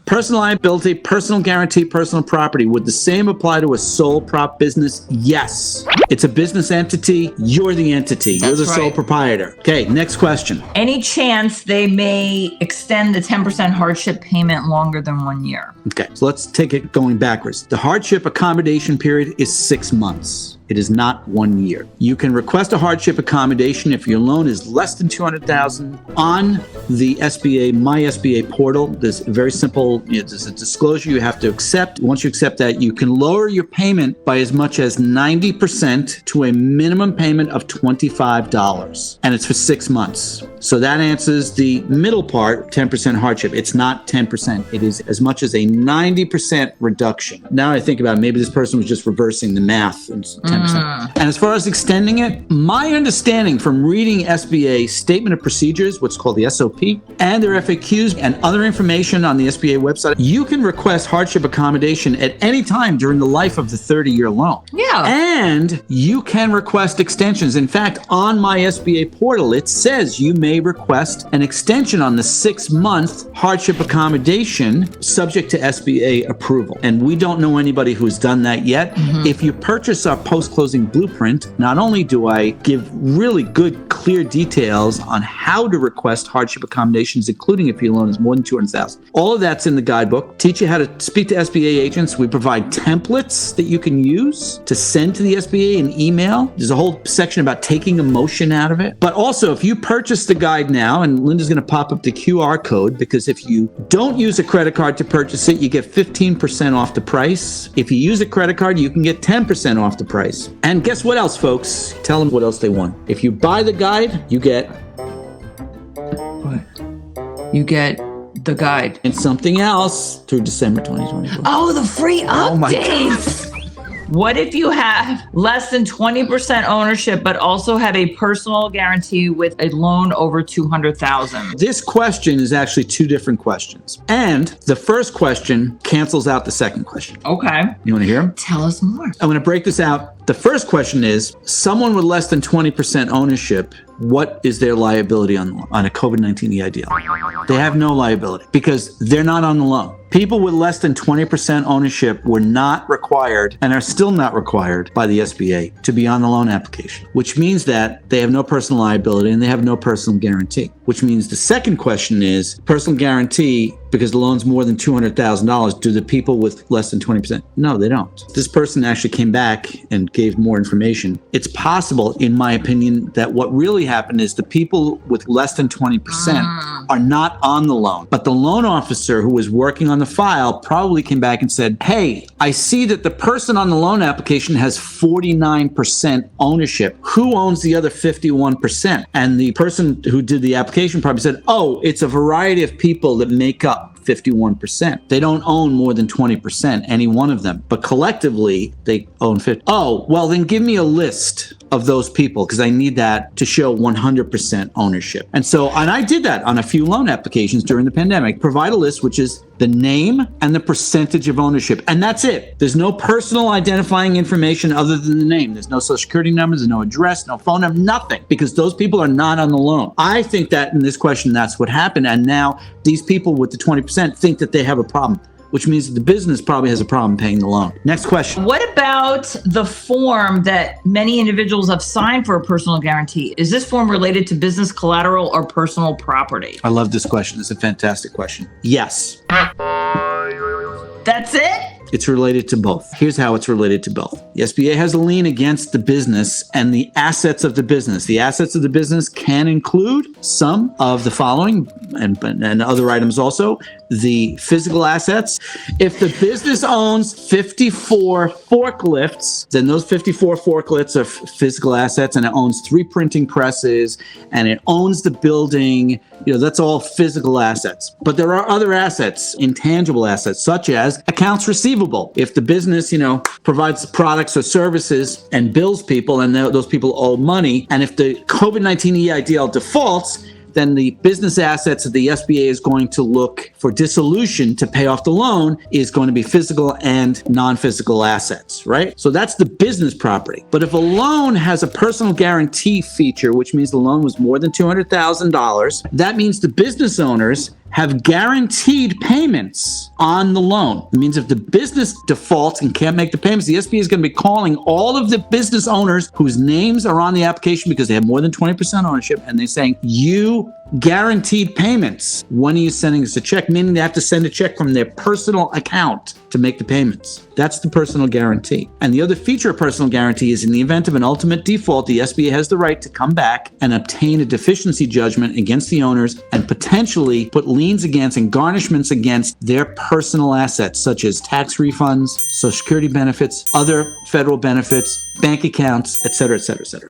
Personal liability, personal guarantee, personal property. Would the same apply to a sole prop business? Yes. It's a business entity. You're the entity. You're the sole proprietor. Okay, next question. Any chance they may extend the 10% hardship payment longer than 1 year? Okay, so let's take it going backwards. The hardship accommodation period is 6 months. It is not 1 year. You can request a hardship accommodation if your loan is less than $200,000 on the SBA, My SBA portal. There's a very simple, there's a disclosure you have to accept. Once you accept that, you can lower your payment by as much as 90% to a minimum payment of $25. And it's for 6 months. So that answers the middle part, 10% hardship. It's not 10%. It is as much as a 90% reduction. Now I think about it, maybe this person was just reversing the math and 10%. And as far as extending it, my understanding from reading SBA Statement of Procedures, what's called the SOP, and their FAQs and other information on the SBA website, you can request hardship accommodation at any time during the life of the 30-year loan. Yeah. And you can request extensions. In fact, on My SBA portal, it says you may request an extension on the 6-month hardship accommodation subject to SBA approval. And we don't know anybody who's done that yet. If you purchase our post-closing blueprint, not only do I give really good, clear details on how to request hardship accommodations, including if your loan is more than $200,000. All of that's in the guidebook. Teach you how to speak to SBA agents. We provide templates that you can use to send to the SBA in email. There's a whole section about taking emotion out of it. But also, if you purchase the guide now, and Linda's going to pop up the QR code, because if you don't use a credit card to purchase it, you get 15% off the price. If you use a credit card, you can get 10% off the price. And guess what else, folks? Tell them what else they want. If you buy the guide, you get... What? You get the guide. And something else through December 2024. Oh, the free updates. Oh my God. What if you have less than 20% ownership, but also have a personal guarantee with a loan over $200,000? This question is actually two different questions. And the first question cancels out the second question. Okay. You want to hear them? Tell us more. I'm going to break this out. The first question is, someone with less than 20% ownership, what is their liability on a COVID-19 EIDL? They have no liability because they're not on the loan. People with less than 20% ownership were not required and are still not required by the SBA to be on the loan application, which means that they have no personal liability and they have no personal guarantee, which means the second question is personal guarantee because the loan's more than $200,000. Do the people with less than 20%? No, they don't. This person actually came back and gave more information. It's possible, in my opinion, that what really happened is the people with less than 20% are not on the loan, but the loan officer who was working on the file probably came back and said, hey, I see that the person on the loan application has 49% ownership. Who owns the other 51%? And the person who did the application probably said, oh, it's a variety of people that make up 51%. They don't own more than 20%, any one of them, but collectively they own 50. Oh, well, then give me a list of those people because I need that to show 100% ownership. And I did that on a few loan applications during the pandemic. Provide a list, which is the name and the percentage of ownership. And that's it. There's no personal identifying information other than the name. There's no social security numbers, there's no address, no phone number, nothing, because those people are not on the loan. I think that in this question, that's what happened. And now these people with the 20% think that they have a problem, which means that the business probably has a problem paying the loan. Next question. What about the form that many individuals have signed for a personal guarantee? Is this form related to business collateral or personal property? I love this question. It's a fantastic question. Yes. That's it? It's related to both. Here's how it's related to both. The SBA has a lien against the business and the assets of the business. The assets of the business can include some of the following and other items also. The physical assets. If the business owns 54 forklifts, then those 54 forklifts are physical assets, and it owns 3 printing presses, and it owns the building. That's all physical assets. But there are other assets, intangible assets, such as accounts receivable. If the business, provides products or services and bills people, and those people owe money, and if the COVID-19 EIDL defaults, then the business assets that the SBA is going to look for dissolution to pay off the loan is going to be physical and non-physical assets, right? So that's the business property. But if a loan has a personal guarantee feature, which means the loan was more than $200,000, that means the business owners have guaranteed payments on the loan. It means if the business defaults and can't make the payments, the SBA is going to be calling all of the business owners whose names are on the application because they have more than 20% ownership, and they're saying, you guaranteed payments. When are you sending us a check? Meaning they have to send a check from their personal account to make the payments. That's the personal guarantee. And the other feature of personal guarantee is in the event of an ultimate default, the SBA has the right to come back and obtain a deficiency judgment against the owners and potentially put liens against and garnishments against their personal assets, such as tax refunds, Social Security benefits, other federal benefits, bank accounts, et cetera, et cetera, et cetera.